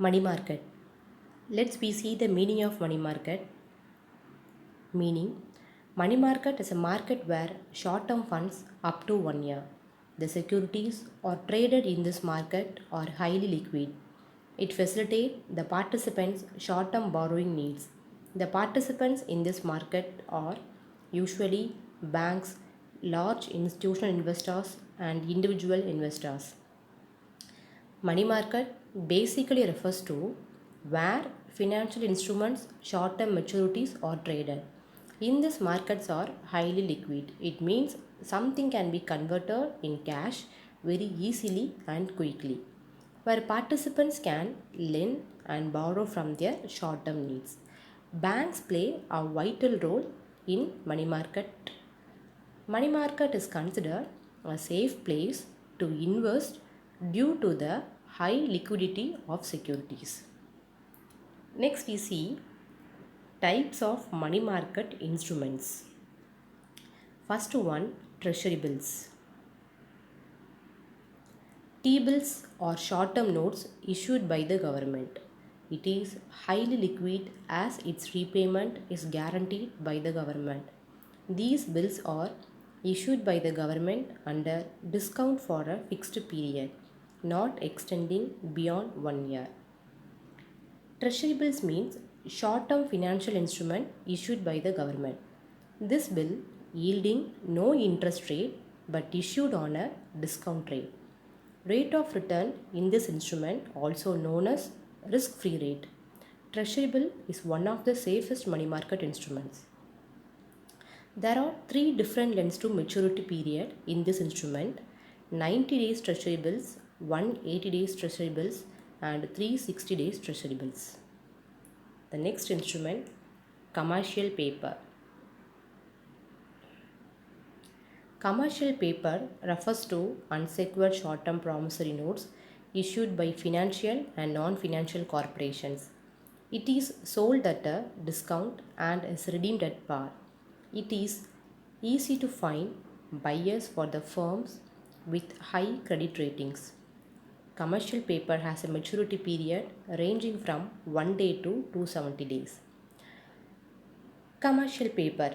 Money market. Let's we see the meaning of money market. Meaning, money market is a market where short-term funds up to 1 year. The securities are traded in this market are highly liquid. It facilitates the participants' short-term borrowing needs. The participants in this market are usually banks, large institutional investors, and individual investors. Money market basically refers to where financial instruments short-term maturities are traded. In these markets are highly liquid. It means something can be converted in cash very easily and quickly. Where participants can lend and borrow from their short-term needs. Banks play a vital role in money market. Money market is considered a safe place to invest due to the high liquidity of securities. Next we see types of money market instruments. First one, treasury bills. T-bills are short-term notes issued by the government. It is highly liquid as its repayment is guaranteed by the government. These bills are issued by the government under discount for a fixed period, not extending beyond 1 year. Treasury bills means short-term financial instrument issued by the government. This bill yielding no interest rate but issued on a discount rate. Rate of return in this instrument also known as risk-free rate. Treasury bill is one of the safest money market instruments. There are three different lengths to maturity period in this instrument: 90 days treasury bills, 180 days treasury bills, and 360 days treasury bills. The next instrument, commercial paper. Commercial paper refers to unsecured short-term promissory notes issued by financial and non-financial corporations. It is sold at a discount and is redeemed at par. It is easy to find buyers for the firms with high credit ratings. Commercial paper has a maturity period ranging from 1 day to 270 days. Commercial paper,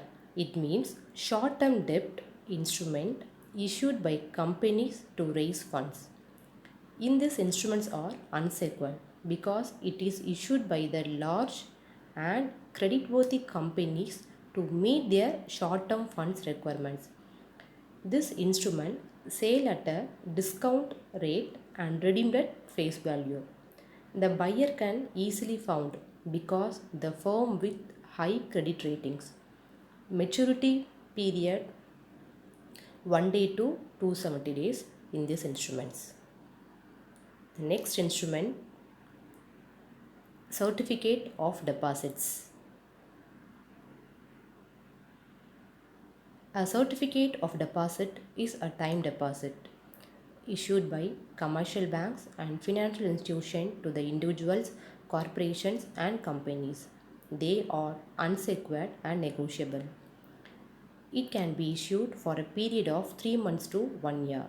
it means short-term debt instrument issued by companies to raise funds. In these instruments are unsecured because it is issued by the large and creditworthy companies to meet their short-term funds requirements. This instrument sale at a discount rate and redeemed at face value. The buyer can easily found because the firm with high credit ratings. Maturity period 1 day to 270 days in these instruments. The next instrument, certificate of deposits. A certificate of deposit is a time deposit issued by commercial banks and financial institutions to the individuals, corporations and companies. They are unsecured and negotiable. It can be issued for a period of 3 months to 1 year.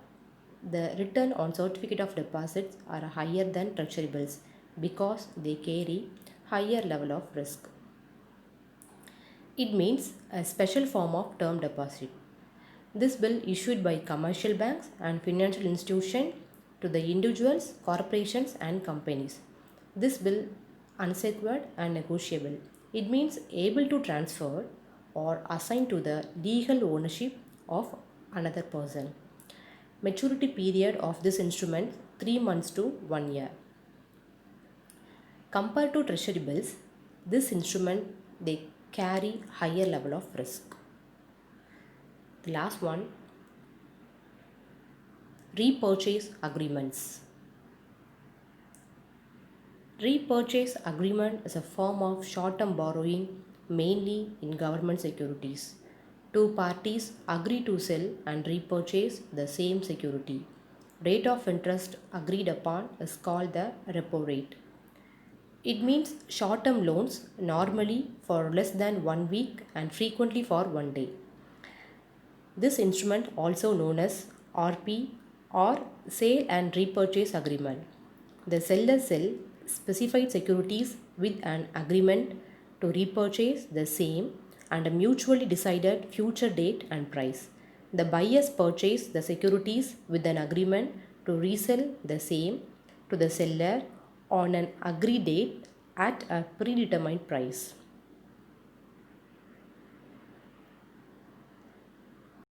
The return on certificate of deposits are higher than treasury bills because they carry higher level of risk. It means a special form of term deposit. This bill issued by commercial banks and financial institutions to the individuals, corporations and companies. This bill unsecured and negotiable. It means able to transfer or assign to the legal ownership of another person. Maturity period of this instrument 3 months to 1 year. Compared to treasury bills, this instrument they carry higher level of risk. The last one, repurchase agreements. Repurchase agreement is a form of short-term borrowing mainly in government securities. Two parties agree to sell and repurchase the same security. Rate of interest agreed upon is called the repo rate. It means short-term loans normally for less than 1 week and frequently for 1 day. This instrument also known as RP or sale and repurchase agreement. The seller sells specified securities with an agreement to repurchase the same and a mutually decided future date and price. The buyers purchase the securities with an agreement to resell the same to the seller on an agreed date at a predetermined price.